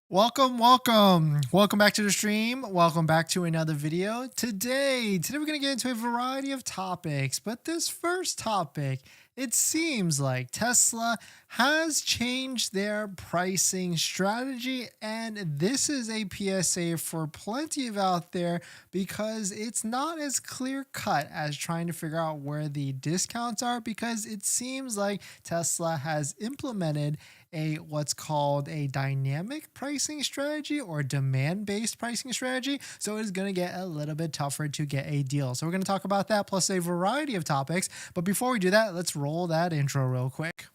Welcome back to the stream. Welcome back to another video. Today we're going to get into a variety of topics, but this first topic, it seems like Tesla has changed their pricing strategy, and this is a PSA for plenty of out there because it's not as clear cut as trying to figure out where the discounts are, because it seems like Tesla has implemented a what's called a dynamic pricing strategy or demand-based pricing strategy. So it's going to get a little bit tougher to get a deal. So we're going to talk about that plus a variety of topics. But before we do that, let's roll that intro real quick.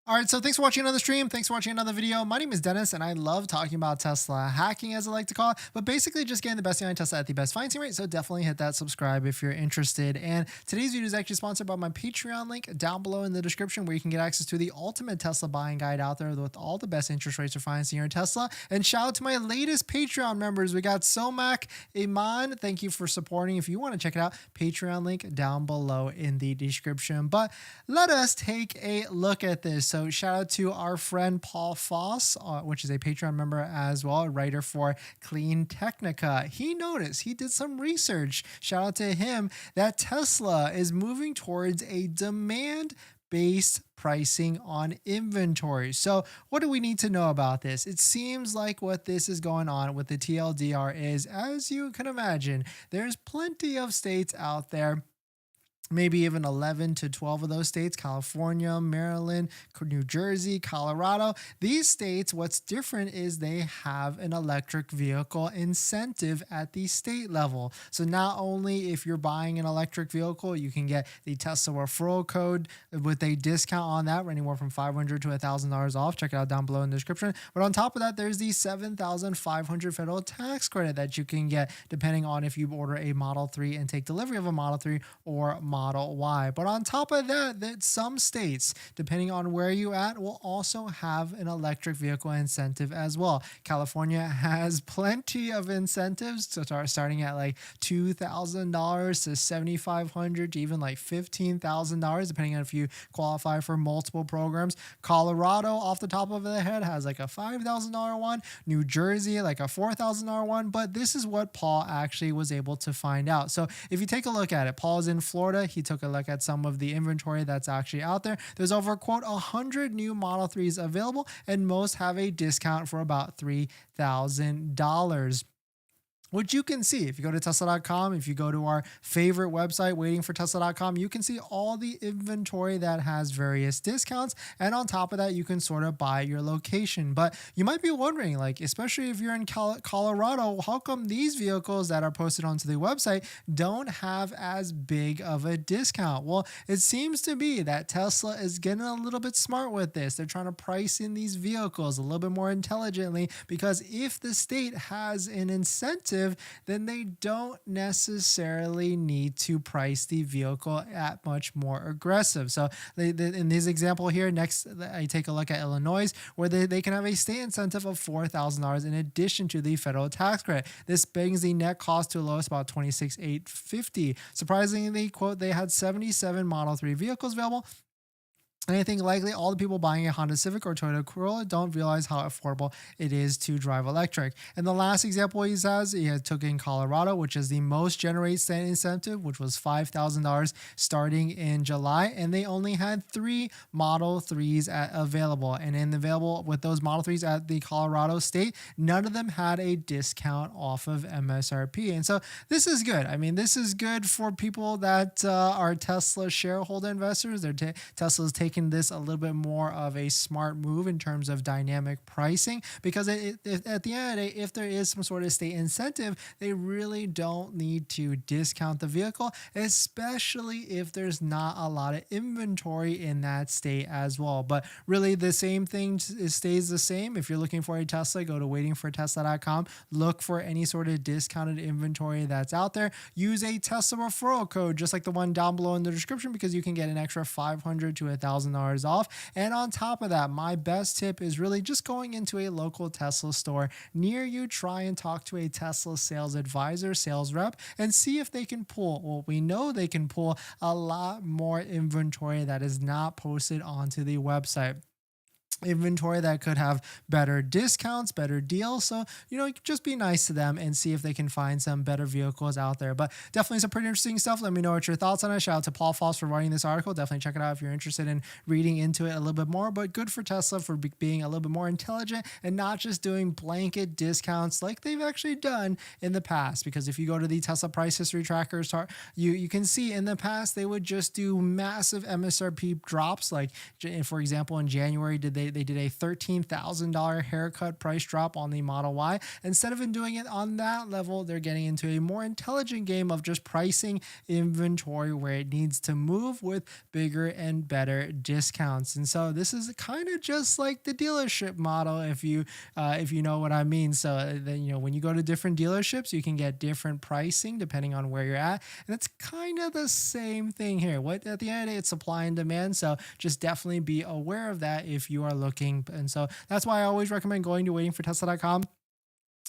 All right, so thanks for watching another stream. Thanks for watching another video. My name is Dennis, and I love talking about Tesla hacking, as I like to call it, but basically just getting the best behind Tesla at the best financing rate. So definitely hit that subscribe if you're interested. And today's video is actually sponsored by my Patreon link down below in the description, where you can get access to the ultimate Tesla buying guide out there with all the best interest rates for financing your Tesla. And shout out to my latest Patreon members. We got Somak, Iman. Thank you for supporting. If you want to check it out, Patreon link down below in the description. But let us take a look at this. So shout out to our friend Paul Foss, which is a Patreon member as well, a writer for Clean Technica. He noticed, he did some research, shout out to him, that Tesla is moving towards a demand-based pricing on inventory. So what do we need to know about this? It seems like what this is going on with the TLDR is, as you can imagine, there's plenty of states out there, maybe even 11 to 12 of those states, California, Maryland, New Jersey, Colorado. These states, what's different is they have an electric vehicle incentive at the state level. So not only if you're buying an electric vehicle, you can get the Tesla referral code with a discount on that, anywhere from $500 to $1,000 off. Check it out down below in the description. But on top of that, there's the $7,500 federal tax credit that you can get depending on if you order a Model 3 and take delivery of a Model 3 or Model Y. But on top of that, some states, depending on where you at, will also have an electric vehicle incentive as well. California has plenty of incentives to starting at like $2,000 to $7,500 to even like $15,000, depending on if you qualify for multiple programs. Colorado, off the top of the head, has like a $5,000 one. New Jersey, like a $4,000 one. But this is what Paul actually was able to find out. So if you take a look at it, Paul's in Florida. He took a look at some of the inventory that's actually out there. There's over, quote, 100 new Model 3s available, and most have a discount for about $3,000. Which you can see if you go to Tesla.com, if you go to our favorite website, waitingfortesla.com, you can see all the inventory that has various discounts. And on top of that, you can sort of buy your location. But you might be wondering, like, especially if you're in Colorado, how come these vehicles that are posted onto the website don't have as big of a discount? Well, it seems to be that Tesla is getting a little bit smart with this. They're trying to price in these vehicles a little bit more intelligently, because if the state has an incentive, then they don't necessarily need to price the vehicle at much more aggressive. So in this example here, next I take a look at Illinois, where they can have a state incentive of $4,000 in addition to the federal tax credit. This brings the net cost to the lowest, about $26,850. Surprisingly, quote, they had 77 Model 3 vehicles available. And I think likely all the people buying a Honda Civic or Toyota Corolla don't realize how affordable it is to drive electric. And the last example he took in Colorado, which is the most generate state incentive, which was $5,000 starting in July. And they only had 3 Model 3s available. And available with those Model 3s at the Colorado state, none of them had a discount off of MSRP. And so this is good. I mean, this is good for people that are Tesla shareholder investors. Tesla's taking this a little bit more of a smart move in terms of dynamic pricing, because at the end of the day, if there is some sort of state incentive, they really don't need to discount the vehicle, especially if there's not a lot of inventory in that state as well. But really the same thing stays the same. If you're looking for a Tesla, go to waitingfortesla.com, look for any sort of discounted inventory that's out there. Use a Tesla referral code just like the one down below in the description, because you can get an extra $500 to $1,000 $1,000 off. And on top of that, my best tip is really just going into a local Tesla store near you. Try and talk to a Tesla sales advisor, sales rep, and see if they can pull, well, we know they can pull a lot more inventory that is not posted onto the website, inventory that could have better discounts, better deals. So, just be nice to them and see if they can find some better vehicles out there. But definitely some pretty interesting stuff. Let me know what your thoughts on it. Shout out to Paul Foss for writing this article. Definitely check it out if you're interested in reading into it a little bit more. But good for Tesla for being a little bit more intelligent and not just doing blanket discounts like they've actually done in the past. Because if you go to the Tesla price history trackers, you can see in the past they would just do massive MSRP drops. Like, for example, in January, they did a $13,000 haircut price drop on the Model Y. Instead of doing it on that level, they're getting into a more intelligent game of just pricing inventory where it needs to move with bigger and better discounts. And so this is kind of just like the dealership model, if you know what I mean. So then, when you go to different dealerships, you can get different pricing depending on where you're at, and it's kind of the same thing here. At the end of the day, it's supply and demand. So just definitely be aware of that if you are looking. And so that's why I always recommend going to waitingfortesla.com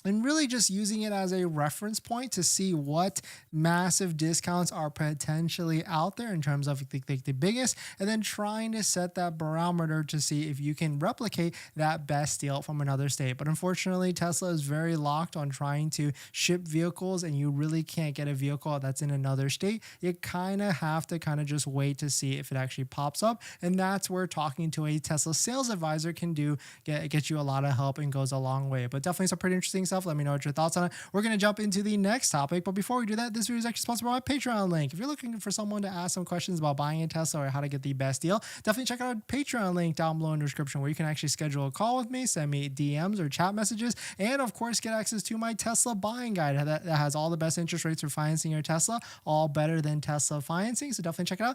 and really just using it as a reference point to see what massive discounts are potentially out there in terms of the biggest, and then trying to set that barometer to see if you can replicate that best deal from another state. But unfortunately, Tesla is very locked on trying to ship vehicles, and you really can't get a vehicle that's in another state. You kind of have to just wait to see if it actually pops up, and that's where talking to a Tesla sales advisor can get you a lot of help and goes a long way. But definitely some pretty interesting stuff. Let me know what your thoughts on it. We're going to jump into the next topic, but before we do that, this video is actually sponsored by my Patreon link. If you're looking for someone to ask some questions about buying a Tesla or how to get the best deal, definitely check out our Patreon link down below in the description, where you can actually schedule a call with me, send me DMs or chat messages, and of course get access to my Tesla buying guide that has all the best interest rates for financing your Tesla, all better than Tesla financing. So definitely check it out.